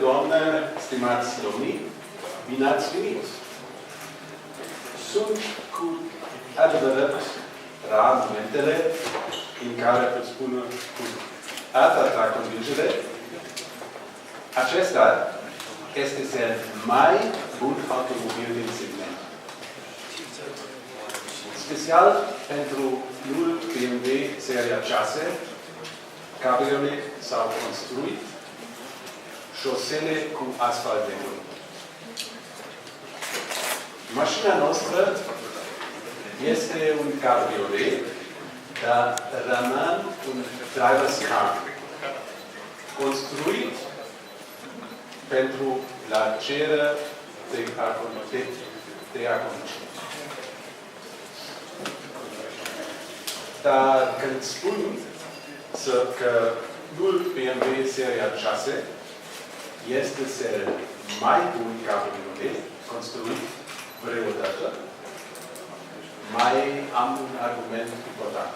doamne, stimați domnii, bine ați venit! Sunt cu adevărat rar momentele în care pot spune cu atâta convingere, acesta este cel mai bun automobil din segment. Special pentru noul BMW Seria 6, Cabriolet s-au construit șosele cu asfalt de grâu. Mașina noastră este un cabriolet, dar rămân un driver's car, construit pentru plăcerea de a conduce. Dar când spun că noul BMW Seria 6 este cel mai bun cabriolet construit vreodată, mai am un argument important.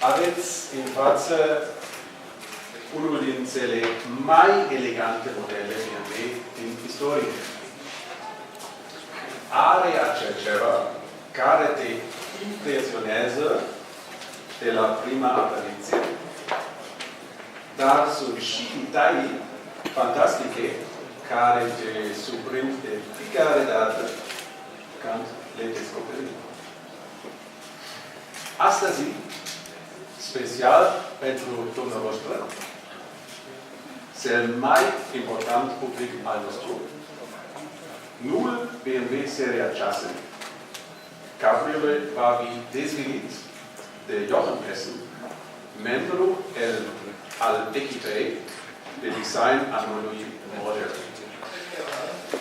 Aveți în față unul din cele mai elegante modele BMW din istorie. Are acel ceva care te impresionează de la prima apariție, dar sunt și detalii fantastice care te surprind de fiecare dată când le descoperim. Astăzi, special pentru dumneavoastră, cel mai important public al nostru, noul BMW Seria 6, Cabriolet.avi dezvenit de Jochen Hessen, membru al echipei de design a noului model.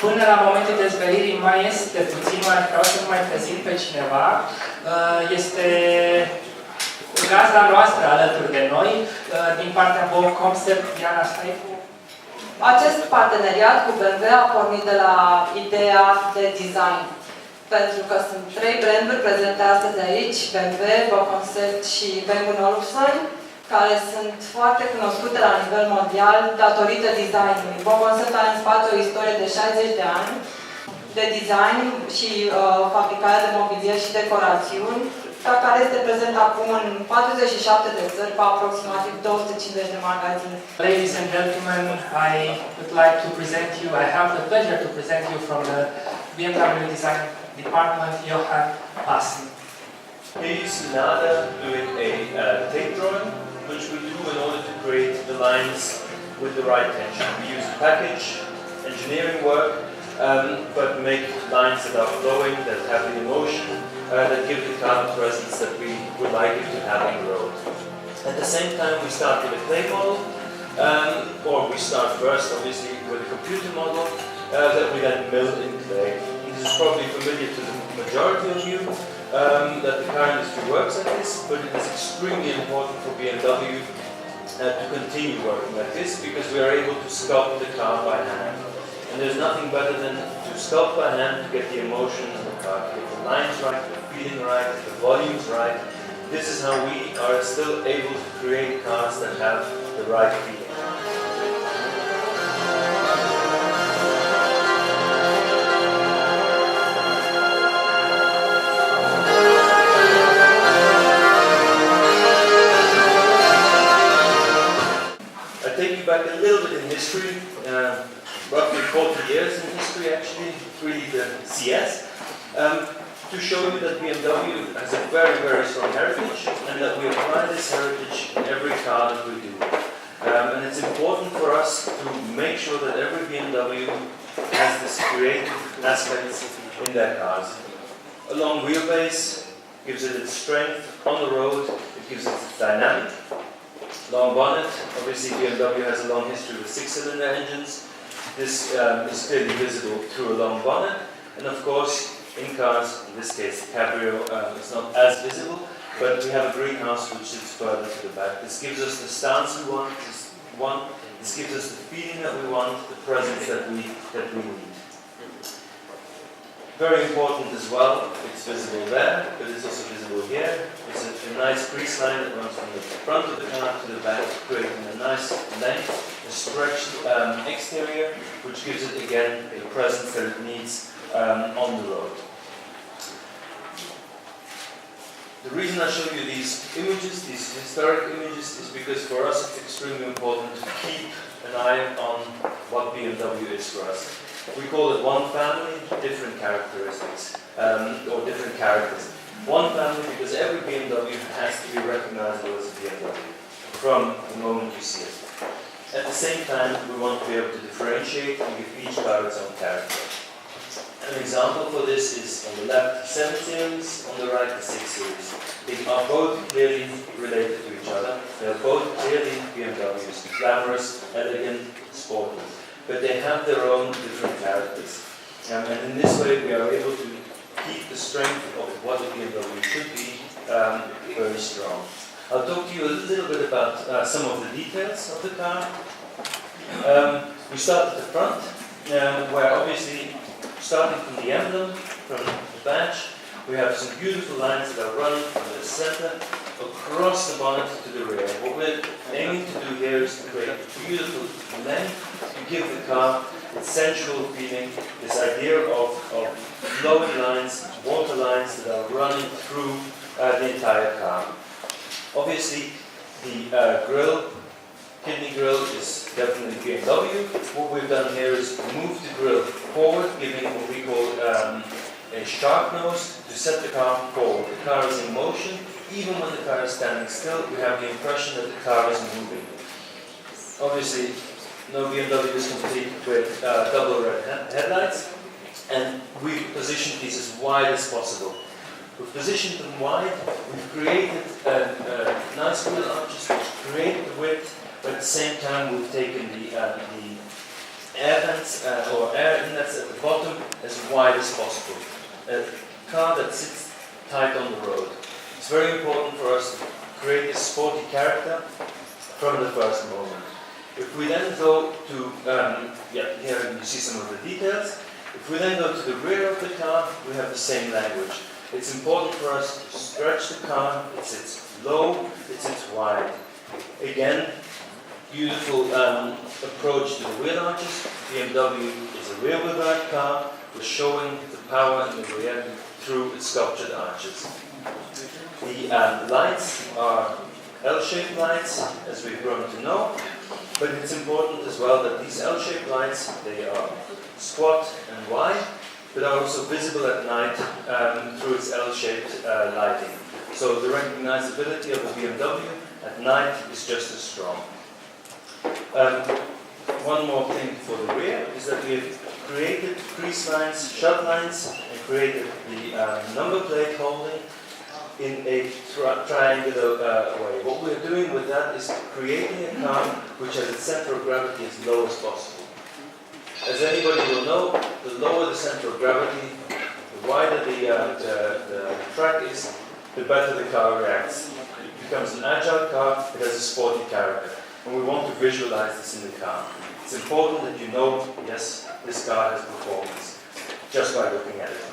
Până la momentul dezvelirii mai este puțin, mai vreau să nu mai prezint pe cineva. Este gazda noastră alături de noi, din partea Bow Concept. Diana, stai cu... Acest parteneriat cu BMW a pornit de la ideea de design. Pentru că sunt 3 branduri prezente astăzi aici, BMW, Bow Concept și BMW Olufsen, care sunt foarte cunoscute la nivel mondial datorită designului. Bow Concept are în spate o istorie de 60 de ani de design și fabricare de mobilier și decorațiuni, care este prezent acum în 47 de țări, cu aproximativ 250 de magazine. Ladies and gentlemen, I would like to present you, I have the pleasure to present you from the BMW Design Department, Jochen Hessen. He's Nada doing a tape drawing, which we do in order to create the lines with the right tension. We use package engineering work, but make lines that are flowing, that have the emotion, that give the car the presence that we would like it to have on the road. At the same time, we start with a clay model, or we start first, obviously, with a computer model that we then mill in clay. This is probably familiar to the majority of you, that the car industry works like this, but it is extremely important for BMW to continue working like this, because we are able to sculpt the car by hand. And there's nothing better than to sculpt by hand to get the emotion in the car, to get the lines right, the feeling right, the volumes right. This is how we are still able to create cars that have the right feeling. Back a little bit in history, roughly 40 years in history actually, really the CS, to show you that BMW has a very, very strong heritage and that we apply this heritage in every car that we do. And it's important for us to make sure that every BMW has this creative aspects in their cars. A long wheelbase gives it its strength on the road, it gives it its dynamic. Long bonnet, obviously BMW has a long history with 6-cylinder engines. This is clearly visible through a long bonnet. And of course, in cars, in this case Cabrio, it's not as visible, but we have a greenhouse which sits further to the back. This gives us the stance we want, this gives us the feeling that we want, the presence that we need. Very important as well, it's visible there, but it's also visible here. It's a nice crease line that runs from the front of the car to the back, creating a nice length a stretched exterior, which gives it again a presence that it needs on the road. The reason I show you these images, these historic images, is because for us it's extremely important to keep an eye on what BMW is for us. We call it one family, different characteristics, or different characters. One family because every BMW has to be recognizable as a BMW from the moment you see it. At the same time, we want to be able to differentiate and give each car its own character. An example for this is on the left the 7 Series, on the right the 6 Series. They are both clearly related to each other. They are both clearly BMWs, glamorous, elegant, sporty. But they have their own different characters. And in this way we are able to keep the strength of what a BMW should be very strong. I'll talk to you a little bit about some of the details of the car. We start at the front, where obviously, starting from the emblem, from the badge, we have some beautiful lines that are running from the center across the bonnet to the rear. What we're aiming to do here is to create a beautiful length to give the car its sensual feeling, this idea of flowing lines, water lines that are running through the entire car. Obviously, the grille, kidney grille, is definitely BMW. What we've done here is move the grille forward, giving what we call a sharp nose to set the car forward. The car is in motion. Even when the car is standing still, we have the impression that the car is moving. Obviously, no BMW is complete with double red headlights, and we've positioned these as wide as possible. We've positioned them wide, we've created nice wheel arches which create the width, but at the same time we've taken the air vents or air inlets at the bottom as wide as possible. A car that sits tight on the road. It's very important for us to create this sporty character from the first moment. If we then go to, here you see some of the details. If we then go to the rear of the car, we have the same language. It's important for us to stretch the car, it sits low, it sits wide. Again, beautiful approach to the wheel arches. BMW is a rear wheel drive car. We're showing the power in the rear through its sculptured arches. The lights are L-shaped lights, as we've grown to know, but it's important as well that these L-shaped lights, they are squat and wide, but are also visible at night through its L-shaped lighting. So the recognizability of the BMW at night is just as strong. One more thing for the rear is that we have created crease lines, shut lines, and created the number plate holding in a triangular way. What we're doing with that is creating a car which has its center of gravity as low as possible. As anybody will know, the lower the center of gravity, the wider the track is, the better the car reacts. It becomes an agile car, it has a sporty character. And we want to visualize this in the car. It's important that you know, yes, this car has performance, just by looking at it.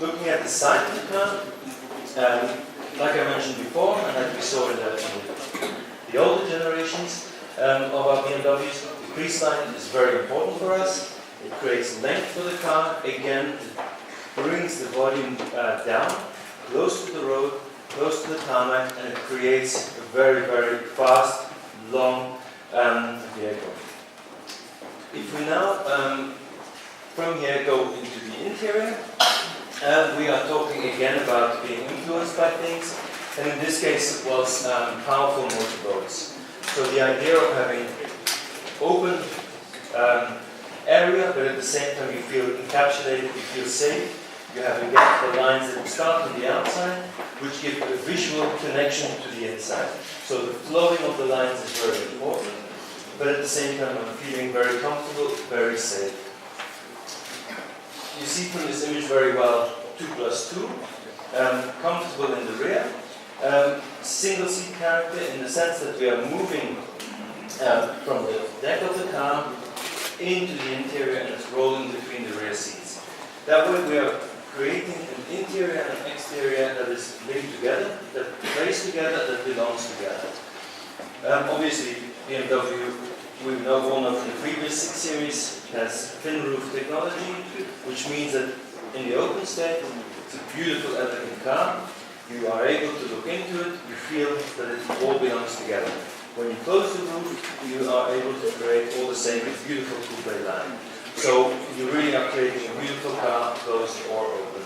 Looking at the side of the car, like I mentioned before, and like we saw in the older generations of our BMWs, the crease line is very important for us. It creates length for the car. Again, it brings the volume down, close to the road, close to the tarmac, and it creates a very, very fast, long vehicle. If we now, from here, go into the interior, we are talking again about being influenced by things, and in this case it was powerful motorboats. So the idea of having open area, but at the same time you feel encapsulated, you feel safe. You have again the lines that start on the outside, which give a visual connection to the inside. So the flowing of the lines is very important, but at the same time I'm feeling very comfortable, very safe. You see from this image very well 2+2, comfortable in the rear, single seat character in the sense that we are moving from the deck of the car into the interior and it's rolling between the rear seats. That way we are creating an interior and exterior that is linked together, that plays together, that belongs together. Obviously BMW we've now gone up from the previous 6 Series, has thin roof technology, which means that in the open state, it's a beautiful, elegant car. You are able to look into it, you feel that it all belongs together. When you close the roof, you are able to create all the same beautiful coupe line. So you really are creating a beautiful car, closed or open.